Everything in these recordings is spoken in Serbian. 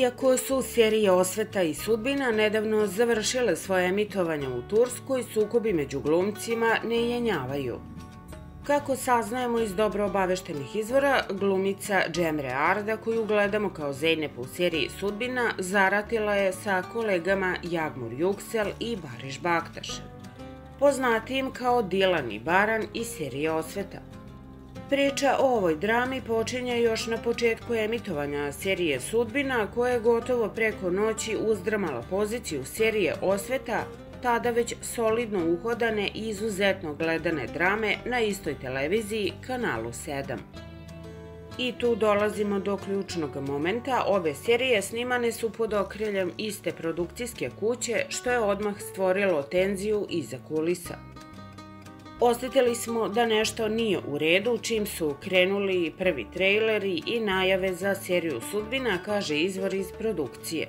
Iako su serije Osveta i Sudbina nedavno završile svoje emitovanje u Turskoj, sukobi među glumcima ne jenjavaju. Kako saznajemo iz dobro obaveštenih izvora, glumica Cemre Arda, koju gledamo kao Zeynep u seriji Sudbina, zaratila je sa kolegama Yağmur Yüksel i Barış Baktaş, poznatijim kao Dilan i Baran iz serije Osveta. Priča o ovoj drami počinje još na početku emitovanja serije Sudbina, koja je gotovo preko noći uzdrmala poziciju serije Osveta, tada već solidno uhodane i izuzetno gledane drame na istoj televiziji, kanalu 7. I tu dolazimo do ključnog momenta. Obe serije snimane su pod okriljem iste produkcijske kuće, što je odmah stvorilo tenziju iza kulisa. Osjetili smo da nešto nije u redu čim su krenuli prvi trejleri i najave za seriju Sudbina, kaže izvor iz produkcije.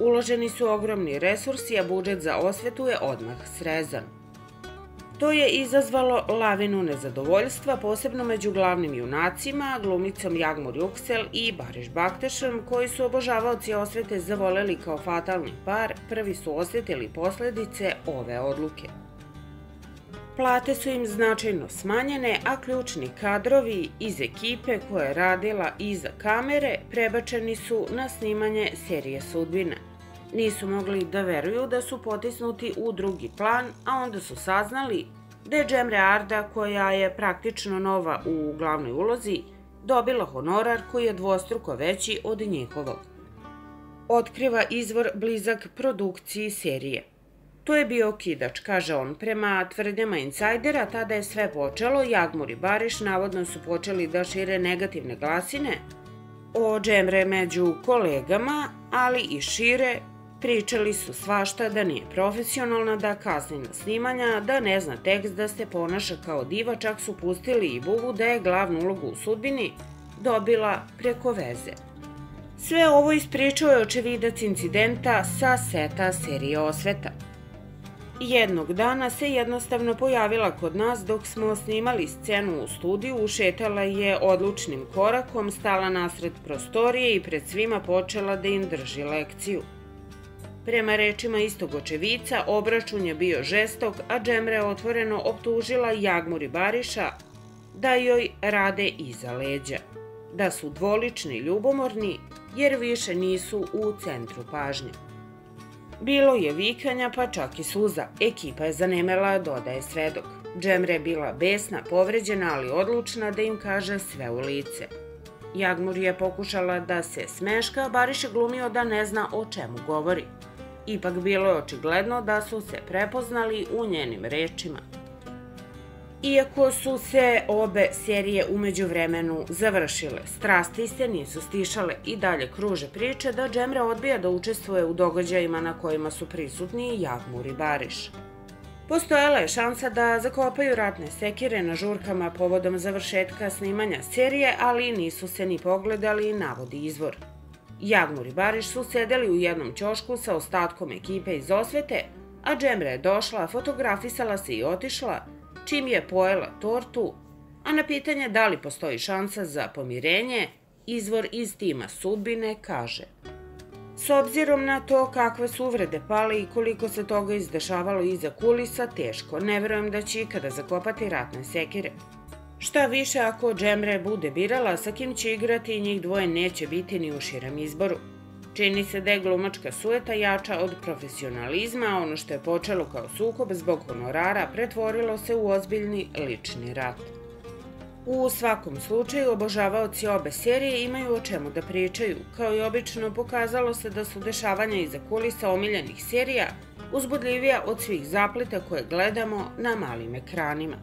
Uloženi su ogromni resursi, a budžet za Osvetu je odmah srezan. To je izazvalo lavinu nezadovoljstva, posebno među glavnim junacima, glumicom Yağmur Yüksel i Barış Baktaşom, koji su obožavaoci Osvete zavoleli kao fatalni par, prvi su osjetili posljedice ove odluke. Plate su im značajno smanjene, a ključni kadrovi iz ekipe koja je radila iza kamere prebačeni su na snimanje serije Sudbina. Nisu mogli da veruju da su potisnuti u drugi plan, a onda su saznali da je Cemre Arda, koja je praktično nova u glavnoj ulozi, dobila honorar koji je dvostruko veći od njihovog. Otkriva izvor blizak produkciji serije. To je bio okidač, kaže on. Prema tvrdnjama insajdera, tada je sve počelo. Yağmur i Barış navodno su počeli da šire negativne glasine o Cemre među kolegama, ali i šire. Pričali su svašta, da nije profesionalna, da kasni na snimanja, da ne zna tekst, da se ponaša kao diva, čak su pustili i bubu da je glavnu ulogu u Sudbini dobila preko veze. Sve ovo ispričao je očevidac incidenta sa seta serije Osveta. Jednog dana se jednostavno pojavila kod nas dok smo snimali scenu u studiju, ušetala je odlučnim korakom, stala nasred prostorije i pred svima počela da im drži lekciju. Prema rečima istog očevica, obračun je bio žestok, a Cemre je otvoreno optužila Yağmur i Barışa da joj rade iza leđa, da su dvolični i ljubomorni jer više nisu u centru pažnje. Bilo je vikanja, pa čak i suza. Ekipa je zanemela, dodaje svedok. Cemre je bila besna, povređena, ali odlučna da im kaže sve u lice. Yağmur je pokušala da se smeška, Barış je glumio da ne zna o čemu govori. Ipak bilo je očigledno da su se prepoznali u njenim rečima. Iako su se obe serije u međuvremenu završile, strasti se nisu stišale i dalje kruže priče da Cemre odbija da učestvuje u događajima na kojima su prisutni Yağmur i Barış. Postojala je šansa da zakopaju ratne sekire na žurkama povodom završetka snimanja serije, ali nisu se ni pogledali, navodi izvor. Yağmur i Barış su sedeli u jednom ćošku sa ostatkom ekipe iz Osvete, a Cemre je došla, fotografisala se i otišla, čim je pojela tortu, a na pitanje da li postoji šansa za pomirenje, izvor iz tima Sudbine kaže: "S obzirom na to kakve su uvrede pale i koliko se toga izdešavalo iza kulisa, teško, ne verujem da će ikada zakopati ratne sekire. Šta više, ako Cemre bude birala sa kim će igrati, njih dvoje neće biti ni u širem izboru. Čini se da je glumačka sujeta jača od profesionalizma, a ono što je počelo kao sukob zbog honorara pretvorilo se u ozbiljni lični rat." U svakom slučaju, obožavaoci obe serije imaju o čemu da pričaju. Kao i obično, pokazalo se da su dešavanja iza kulisa omiljenih serija uzbudljivija od svih zapleta koje gledamo na malim ekranima.